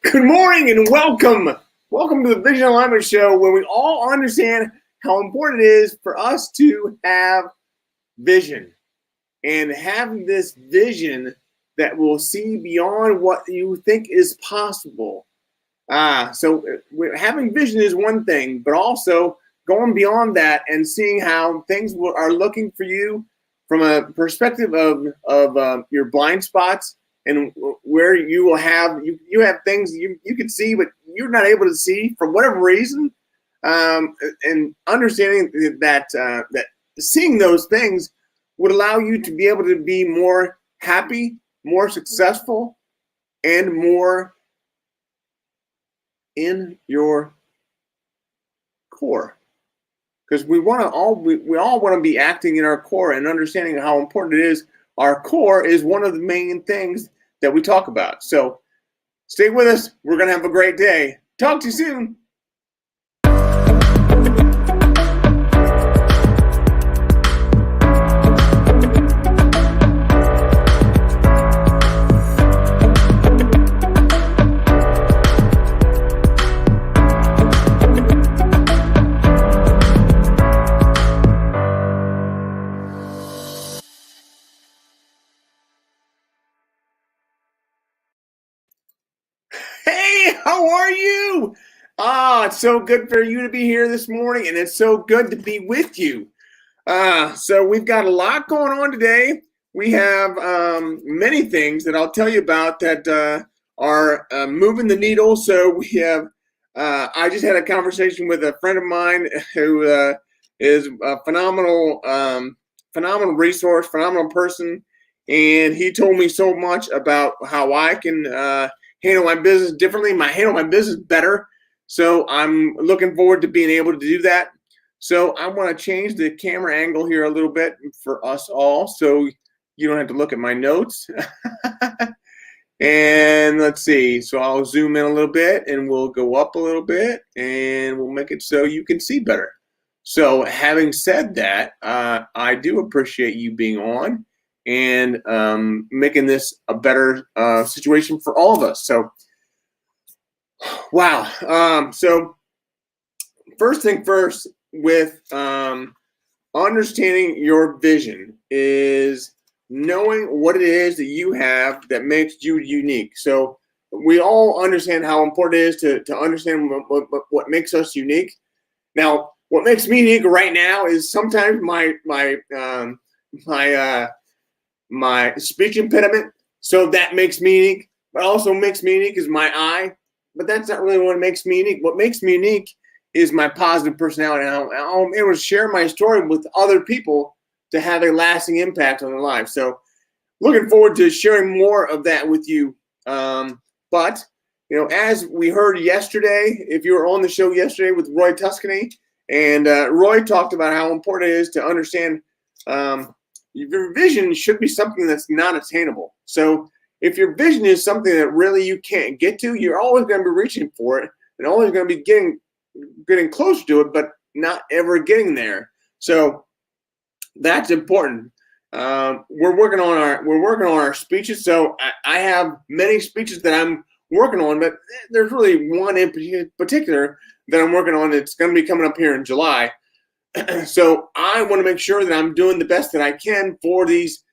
Good morning and welcome. Welcome to the Vision Alignment Show, where we all understand how important it is for us to have vision and having this vision that will see beyond what you think is possible. So having vision is one thing, but also going beyond that and seeing how things are looking for you from a perspective of your blind spots, and where you will have you have things you can see but you're not able to see for whatever reason, and understanding that that seeing those things would allow you to be able to be more happy, more successful, and more in your core. Because we all want to be acting in our core and understanding how important it is. Our core is one of the main things that we talk about. So stay with us. We're going to have a great day. Talk to you soon. Hey, how are you? It's so good for you to be here this morning, and it's so good to be with you. So we've got a lot going on today. We have many things that I'll tell you about that are moving the needle. So we have, I just had a conversation with a friend of mine who is a phenomenal resource, phenomenal person, and he told me so much about how I can handle my business differently, handle my business better. So I'm looking forward to being able to do that. So I want to change the camera angle here a little bit for us all, so you don't have to look at my notes. And let's see. So I'll zoom in a little bit, and we'll go up a little bit, and we'll make it so you can see better. So having said that, I do appreciate you being on and making this a better situation for all of us. So, wow. So first thing first, with understanding your vision is knowing what it is that you have that makes you unique. So we all understand how important it is to understand what makes us unique. Now, what makes me unique right now is sometimes my speech impediment, so that makes me unique. What also makes me unique is my eye, but that's not really what makes me unique. What makes me unique is my positive personality. I'm able to share my story with other people to have a lasting impact on their lives. So looking forward to sharing more of that with you. But, as we heard yesterday, if you were on the show yesterday with Roy Tuscany, and Roy talked about how important it is to understand your vision should be something that's not attainable. So if your vision is something that really you can't get to, you're always going to be reaching for it and always going to be getting closer to it, but not ever getting there. So that's important. We're working on our speeches. So I have many speeches that I'm working on, but there's really one in particular that I'm working on that's going to be coming up here in July. So I want to make sure that I'm doing the best that I can for these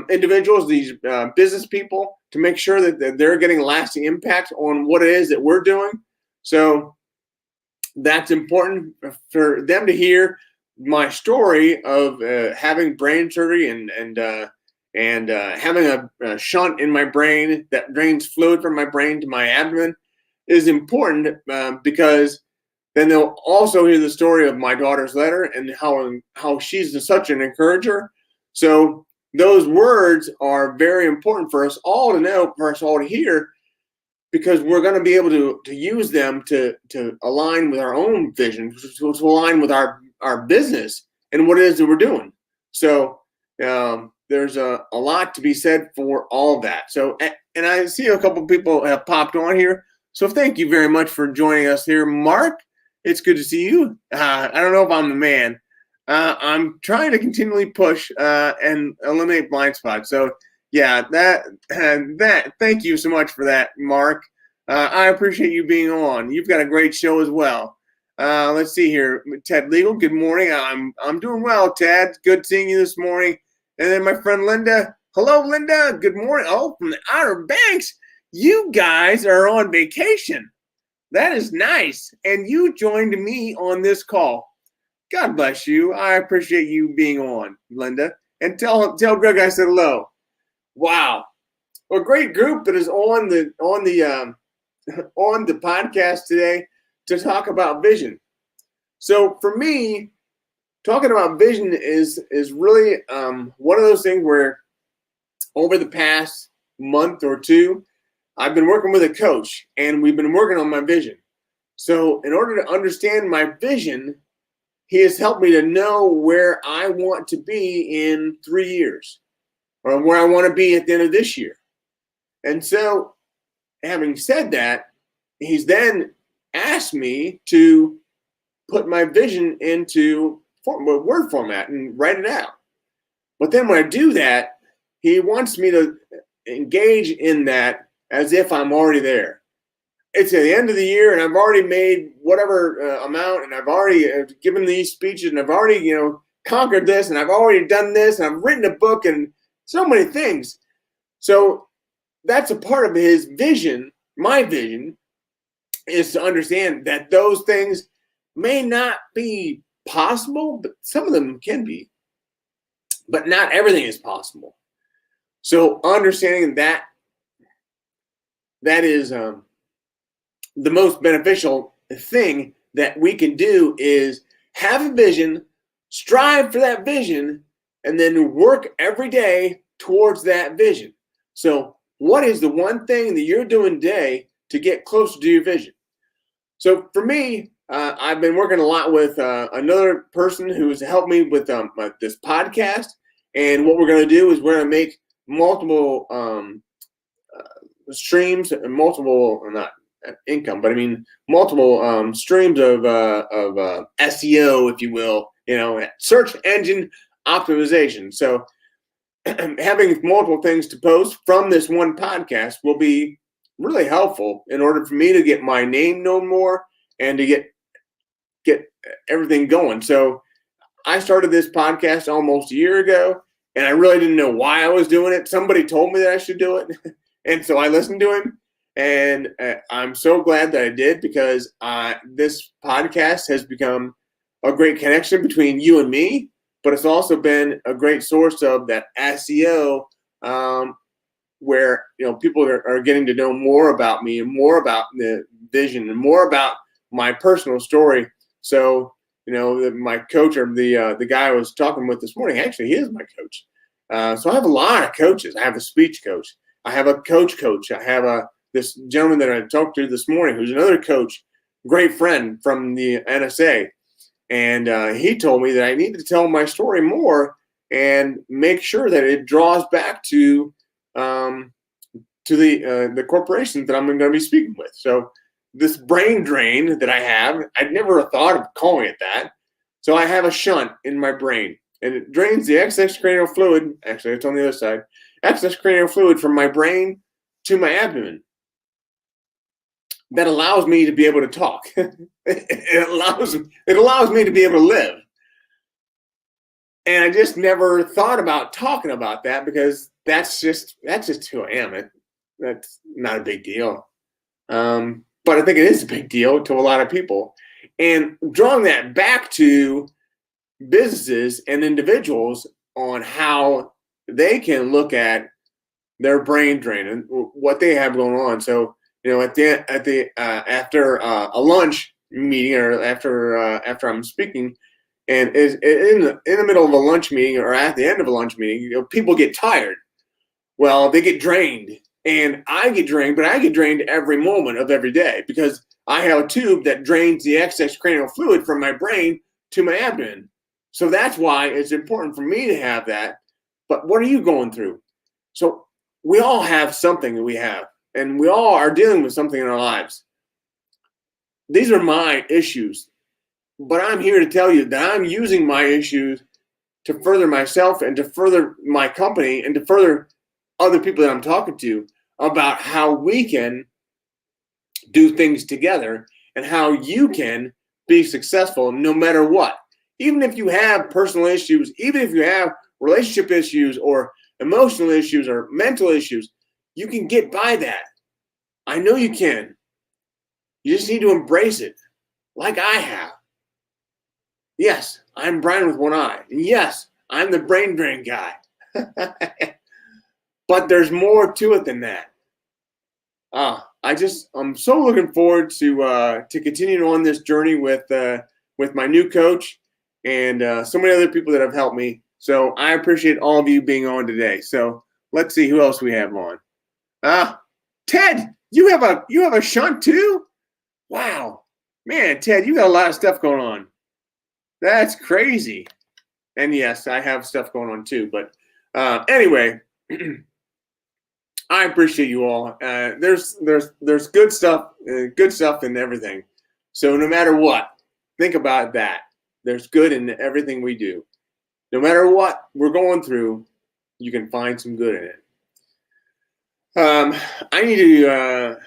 individuals, these business people, to make sure that they're getting lasting impact on what it is that we're doing. So that's important for them to hear my story of having brain surgery and And having a shunt in my brain that drains fluid from my brain to my abdomen is important because then they'll also hear the story of my daughter's letter and how she's such an encourager. So those words are very important for us all to know, for us all to hear, because we're going to be able to use them to align with our own vision, to align with our business and what it is that we're doing. So there's a lot to be said for all of that. So, and I see a couple of people have popped on here. So thank you very much for joining us here, Mark. It's good to see you. I don't know if I'm the man. I'm trying to continually push and eliminate blind spots. So yeah, that. Thank you so much for that, Mark. I appreciate you being on. You've got a great show as well. Let's see here, Ted Legal. Good morning. I'm doing well, Ted. Good seeing you this morning. And then my friend Linda. Hello, Linda. Good morning. Oh, from the Outer Banks. You guys are on vacation. That is nice. And you joined me on this call. God bless you. I appreciate you being on, Linda. And tell Greg I said hello. Wow. Well, a great group that is on the podcast today to talk about vision. So for me, talking about vision is really one of those things where over the past month or two, I've been working with a coach and we've been working on my vision. So in order to understand my vision, he has helped me to know where I want to be in 3 years or where I want to be at the end of this year. And so having said that, he's then asked me to put my vision into word format and write it out. But then when I do that, he wants me to engage in that as if I'm already there. It's at the end of the year and I've already made whatever amount and I've already given these speeches and I've already, conquered this and I've already done this and I've written a book and so many things. So that's a part of his vision. My vision is to understand that those things may not be possible, but some of them can be. But not everything is possible. So understanding that is the most beneficial thing that we can do is have a vision, strive for that vision, and then work every day towards that vision. So what is the one thing that you're doing today to get closer to your vision? So for me, I've been working a lot with another person who's helped me with this podcast. And what we're going to do is we're going to make multiple streams and multiple, not income, but I mean multiple streams of SEO, if you will, search engine optimization. So having multiple things to post from this one podcast will be really helpful in order for me to get my name known more and to get everything going. So I started this podcast almost a year ago, and I really didn't know why I was doing it. Somebody told me that I should do it, and so I listened to him. And I'm so glad that I did, because this podcast has become a great connection between you and me, but it's also been a great source of that SEO where people are getting to know more about me and more about the vision and more about my personal story. So my coach, or the guy I was talking with this morning, actually he is my coach. So I have a lot of coaches. I have a speech coach. I have a coach. I have this gentleman that I talked to this morning, who's another coach, great friend from the NSA. And he told me that I need to tell my story more and make sure that it draws back to the corporations that I'm going to be speaking with. So this brain drain that I have, I'd never thought of calling it that. So I have a shunt in my brain, and it drains the excess cranial fluid. Actually, it's on the other side. Excess cranial fluid from my brain to my abdomen. That allows me to be able to talk. It allows me to be able to live. And I just never thought about talking about that, because that's just who I am. That's not a big deal. But I think it is a big deal to a lot of people. And drawing that back to businesses and individuals on how they can look at their brain drain and what they have going on. So, after a lunch meeting or after I'm speaking, and is in the middle of a lunch meeting or at the end of a lunch meeting, people get tired. Well, they get drained, and I get drained, but I get drained every moment of every day because I have a tube that drains the excess cranial fluid from my brain to my abdomen. So that's why it's important for me to have that. But what are you going through? So we all have something that we have, and we all are dealing with something in our lives. These are my issues, but I'm here to tell you that I'm using my issues to further myself and to further my company and to further other people that I'm talking to about how we can do things together and how you can be successful no matter what. Even if you have personal issues, even if you have relationship issues or emotional issues or mental issues, you can get by that. I know you can. You just need to embrace it like I have. Yes, I'm Brian with one eye. And yes, I'm the brain drain guy. But there's more to it than that. I'm so looking forward to continuing on this journey with my new coach and so many other people that have helped me. So I appreciate all of you being on today. So let's see who else we have on. Ted, you have a shunt too? Wow, man, Ted, you got a lot of stuff going on. That's crazy. And yes, I have stuff going on too. But anyway. I appreciate you all. There's good stuff in everything. So no matter what, think about that. There's good in everything we do. No matter what we're going through, you can find some good in it. I need to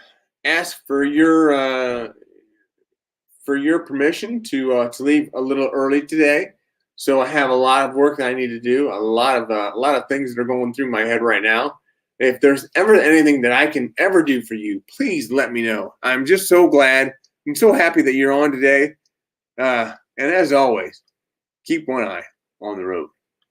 ask for your permission to leave a little early today. So I have a lot of work that I need to do. A lot of things that are going through my head right now. If there's ever anything that I can ever do for you, please let me know. I'm just so glad. I'm so happy that you're on today. And as always, keep one eye on the road.